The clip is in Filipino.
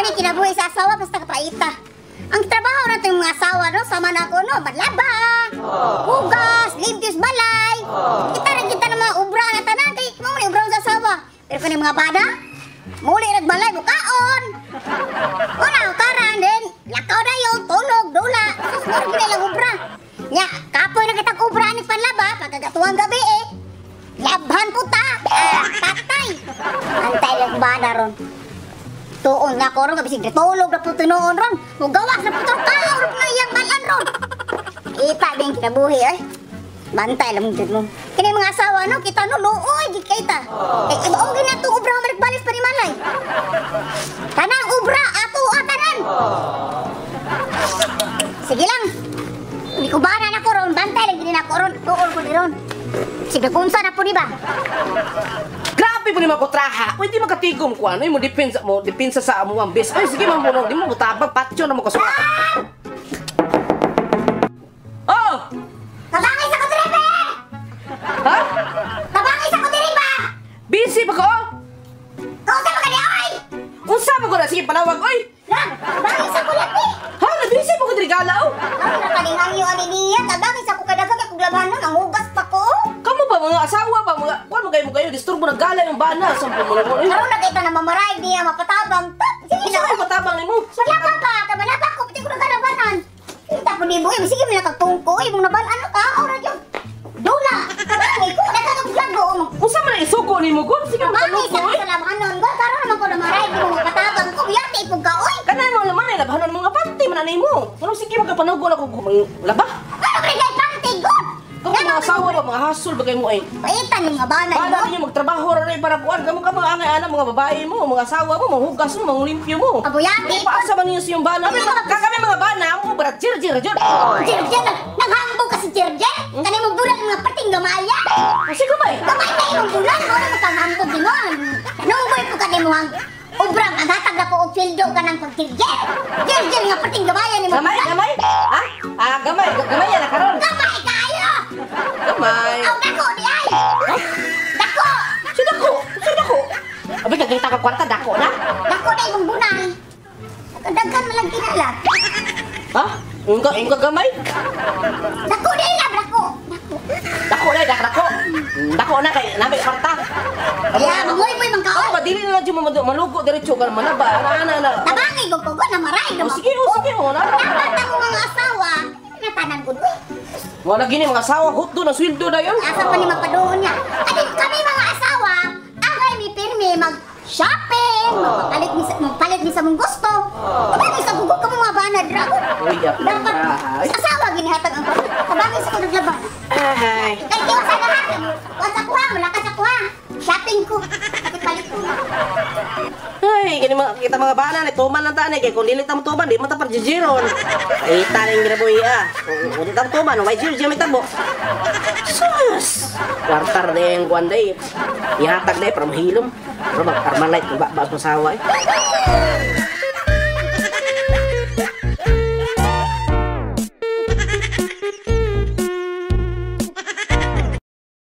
ni kinabuhi sa asawa basta kapaita. Ang trabaho na yung mga asawa no, sama na ako no, madlaba, hugas, limpyos balay. Kita rin kita ng mga ubra na tanan kay mo ni ubra sa asawa. Pero kung mga bana, muli nagbalay bukaon. Wala karan din, lakaw na yung tulog, dula. Susunod gina lang ubra. Nya, kapoy na kitang ubra ni panlaba pagkagatuang gabi eh. Labhan puta, patay. Antay lang bana ron. Tuon na ko ron, kabisig natulog na puto noon ron. Mugawas na puto kalaw ron na iyang balan ron. Kita din kinabuhi eh. Bantay lang mong mo. Kini mga asawa no, kita no, luoy, di kita. Eh, ibaong gina itong ubra malikbalis pa ni Malay. Tanang ubra, ato atanan. Sige lang. Hindi ko bahanan ako ron, bantay lang gini na ako ron. Tuon ko di ron. Sige, kunsa na po di ba? Grabe po ni makutraha. Pwede makatigom ko ano, mo depensa sa amo ang best. Ay sige mamulong, di mo mutabag patyo na mo kasukat. Oh! Kabangis ako diri ba? Ha? Kabangis ako diri ba? Busy ba ko? Kausa mo ka di oy! Unsa mo ko na sige panawag oy? Lang, kabangis ako lagi. Ha, na busy mo ko diri galaw? Ako nakalingang yung ani niya, kabangis ako kadagag akong labanan, ang hugas pa ko. Kamu ba mga asawa ba mga kuan mo kayo disturbo ng gala yung bana sa pumulong. Karon na kita na mamaray niya mapatabang. Sige Isa na. ay matabang nimo. Maglaba ka, kabalaba ko, pati ko nagkalabanan. Kita ko di mo, sige mo nakagtungko, mong nabalaan ka, ora yun. Dula, kabangay ko, nakakaglago. Unsa man isuko nimo gud? Sige mo Kabangay kaluto sa oy. kalabanan ko, karon naman ko na maray, di mo mapatabang ko, yati ipog ka, oy. Kanay mo laman ay labahan mga panty man nimo. Pero sige magkapanugon ako laba. Ano ba yung panty ko? Kamu mga asawa ba mga hasol ba kayo mo ay? Paitan yung mga banay Bala mo. ninyo magtrabaho ra rin para buwan. Kamu ka mga angay-ana mga babae mo, mga asawa mo, manghugas mo, manglimpyo mo. Abuyati ko. Paasa man ninyo sa iyong bana. Kami mga bana, mo barat jir-jir. Jirjen, naghambog ka si Jirjen. Kanay mo bulan mga pating gamaya. Sige ba eh? Gamay na yung bulan, mo na makahambog din mo. Nunggoy ko ka din mo ang ubrang, ang hatag na ko o pildo ka ng pag-Jirjen. Jirjen nga pating gamaya ni mo. Gamay? Ha? Gamay yan na karon. Gamay kayo! Gamay. Ang dako di ay! Dako! Sudako. Abi kagita ka kwarta dako na. Dako na yung bunay. Nagkadagan mo lang kinala. Ha? Ingka gamay? Dako na yung dako. Dako na, dako. Dako na kay nabi kwarta. Kaya mangoy mo yung Oh, kaon. madili na lang malugo diretso ka manaba. Ana. Tabangay ko ko na maray. Oh, sige, na. Dapat ang mga asawa, natanan ko doon. Wala gini mga asawa hot do na sweldo na yon. Asa pa ni mapadoon niya. At kami mga asawa, agay mi pirmi mag-shopping, magpalit mi sa mong gusto. Tabangay sa bugok ka mga banad, dragon. Uy, Dapat asawa ginihatag ang pagod. Tabangay sa kaglaban. Ay. Kaya tiwa sa lahat. Wasa ko ha, malakas ako ha. Shopping ko. Palit ko. Ay, gini kita mga bana ni tuman lang tani kay kung dili ta mo tuman di mo ta parjijiron. Ay taning ginaboy ah. Kung ta tuman may jir jami tabo. Sus. Kwartar deng guanday. Ihatag dai para mahilom. Pero magkarmalay ba pasawa eh.